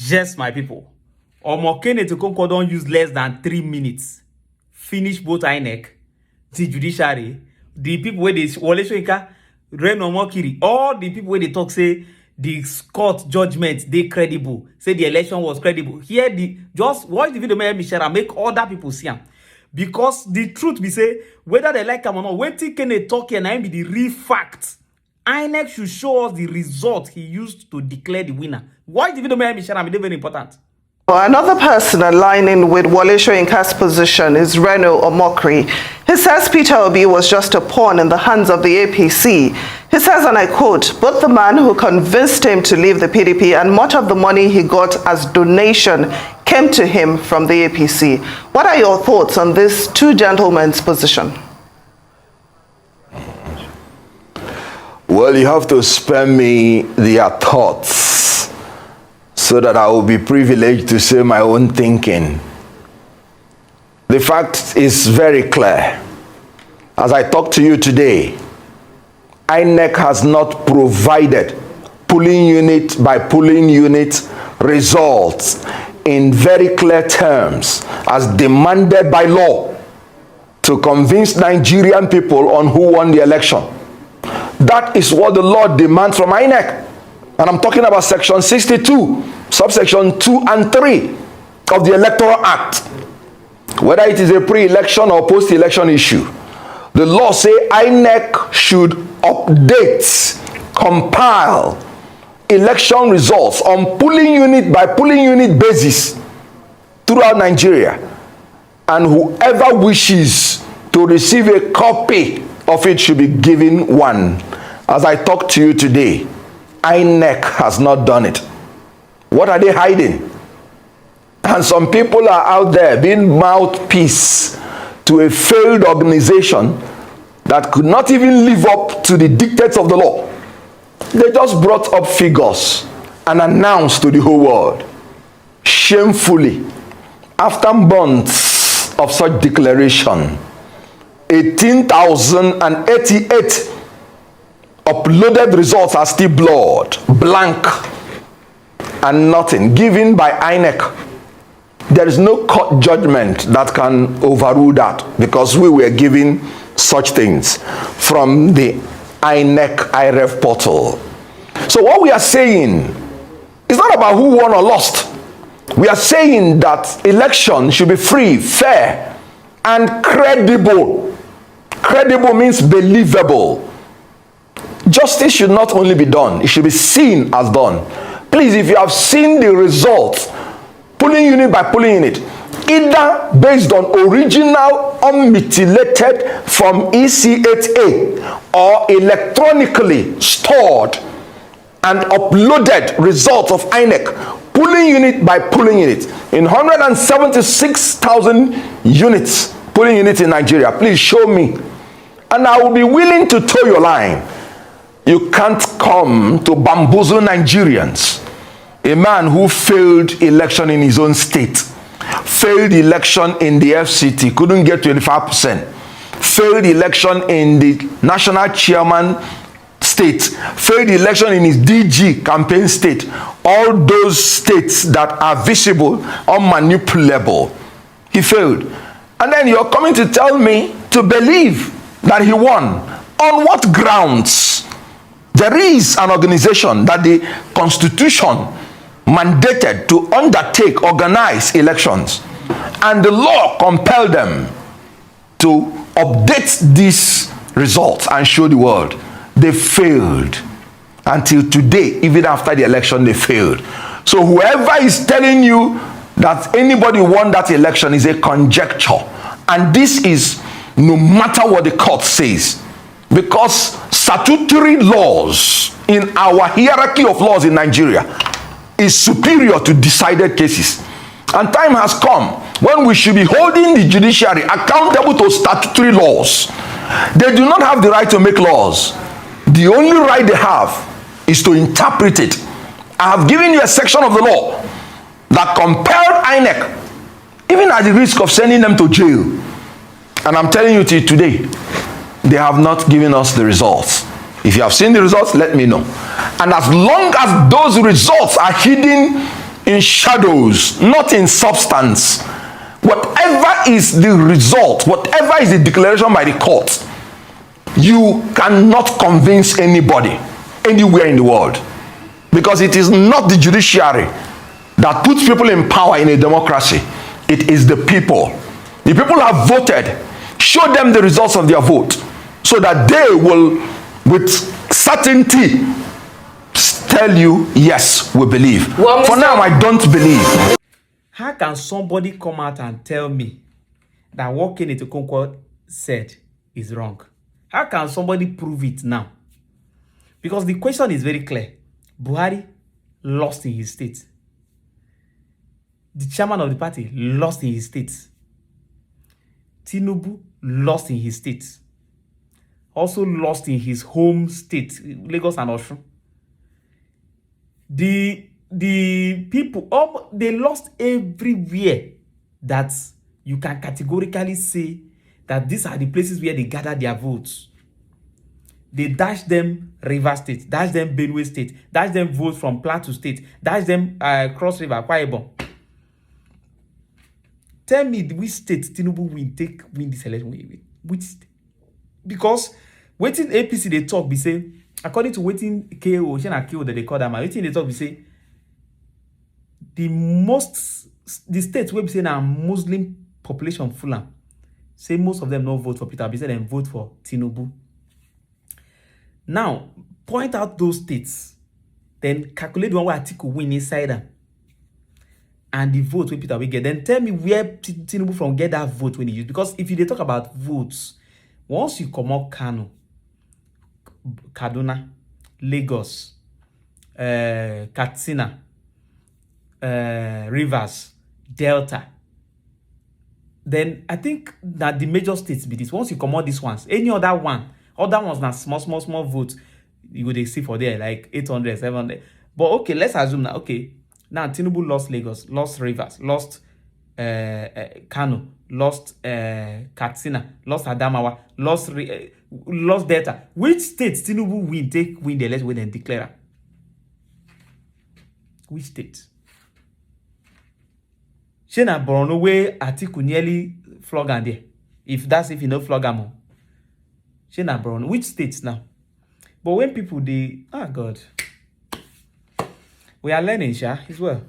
Yes, my people. Kenneth Okonkwo don't use less than 3 minutes. Finish both INEC, the judiciary, the people where they Wole Soyinka, Ren Omokiri, all the people where they talk say the court judgment they credible, say the election was credible. Here just watch the video, make other people see them. Because the truth be say, whether they like him or not, when Kenneth talk and I be the real fact. INEC should show us the result he used to declare the winner. Why the video is very important? Another person aligning with Wole Soyinka's position is Reno Omokri. He says Peter Obi was just a pawn in the hands of the APC. He says, and I quote, both the man who convinced him to leave the PDP and much of the money he got as donation came to him from the APC. What are your thoughts on this two gentlemen's position? Well, you have to spare me their thoughts so that I will be privileged to say my own thinking. The fact is very clear. As I talk to you today, INEC has not provided polling unit by polling unit results in very clear terms as demanded by law to convince Nigerian people on who won the election. That is what the law demands from INEC. And I'm talking about section 62, subsection 2 and 3 of the Electoral Act. Whether it is a pre-election or post-election issue, the law says INEC should update, compile election results on polling unit by polling unit basis throughout Nigeria. And whoever wishes to receive a copy of it should be given one. As I talk to you today, INEC has not done it. What are they hiding? And some people are out there being mouthpiece to a failed organization that could not even live up to the dictates of the law. They just brought up figures and announced to the whole world, shamefully, after months of such declaration, 18,088 uploaded results are still blurred, blank, and nothing given by INEC. There is no court judgment that can overrule that because we were given such things from the INEC IREF portal. So what we are saying is not about who won or lost. We are saying that election should be free, fair, and credible. Credible means believable. Justice should not only be done, it should be seen as done. Please, if you have seen the results, polling unit by polling unit, either based on original unmutilated from EC8A or electronically stored and uploaded results of INEC, polling unit by polling unit, in 176,000 units, polling units in Nigeria, please show me. And I will be willing to toe your line. You can't come to bamboozle Nigerians. A man who failed election in his own state, failed election in the FCT, couldn't get 25%, failed election in the national chairman state, failed election in his DG campaign state, all those states that are visible, unmanipulable. He failed. And then you're coming to tell me to believe that he won. On what grounds? There is an organization that the Constitution mandated to undertake, organize elections. And the law compelled them to update these results and show the world. They failed. Until today, even after the election, they failed. So whoever is telling you that anybody won that election is a conjecture. And this is no matter what the court says. Because statutory laws in our hierarchy of laws in Nigeria is superior to decided cases. And time has come when we should be holding the judiciary accountable to statutory laws. They do not have the right to make laws. The only right they have is to interpret it. I have given you a section of the law that compelled INEC, even at the risk of sending them to jail. And I'm telling you today, they have not given us the results. If you have seen the results, let me know. And as long as those results are hidden in shadows, not in substance. Whatever is the result, whatever is the declaration by the court, you cannot convince anybody anywhere in the world, because it is not the judiciary that puts people in power in a democracy. It is the people. The people have voted. Show them the results of their vote so that they will, with certainty, tell you, yes, we believe. Well, for now, I don't believe. How can somebody come out and tell me that what Kenneth Okonkwo said is wrong? How can somebody prove it now? Because the question is very clear. Buhari lost in his state. The chairman of the party lost in his state. Tinubu lost in his state. Also lost in his home state, Lagos and Osun. The people, they lost everywhere that you can categorically say that these are the places where they gather their votes. They dash them Rivers State, dash them Benue State, dash them votes from Plateau State, dash them Cross River, Akwa Ibom. Tell me which state Tinubu win this election. Which state? Because waiting APC they talk, be say, according to waiting KO, KO that they call them, waiting they talk, be say, the states where we say now Muslim population full am, say most of them no vote for Peter Obi, say them vote for Tinubu. Now, point out those states, then calculate the one where Atiku win inside them, and the vote where Peter Obi get. Then tell me where Tinubu from get that vote when he use. Because if you talk about votes, once you come out Kano, Kaduna, Lagos, Katsina, Rivers, Delta, then I think that the major states be this. Once you come out these ones, any other ones na small votes, you go they see for there like 800, 700. But okay, let's assume that okay, now Tinubu lost Lagos, lost Rivers, lost Kano, lost Katsina, lost Adamawa, lost Delta. Which states Tinubu win the election when they declare? Which state? Shena Borno way Atiku nearly flog and there. If you know flog am. Shena Borno. Which states now? But when people God. We are learning, Sha, as well.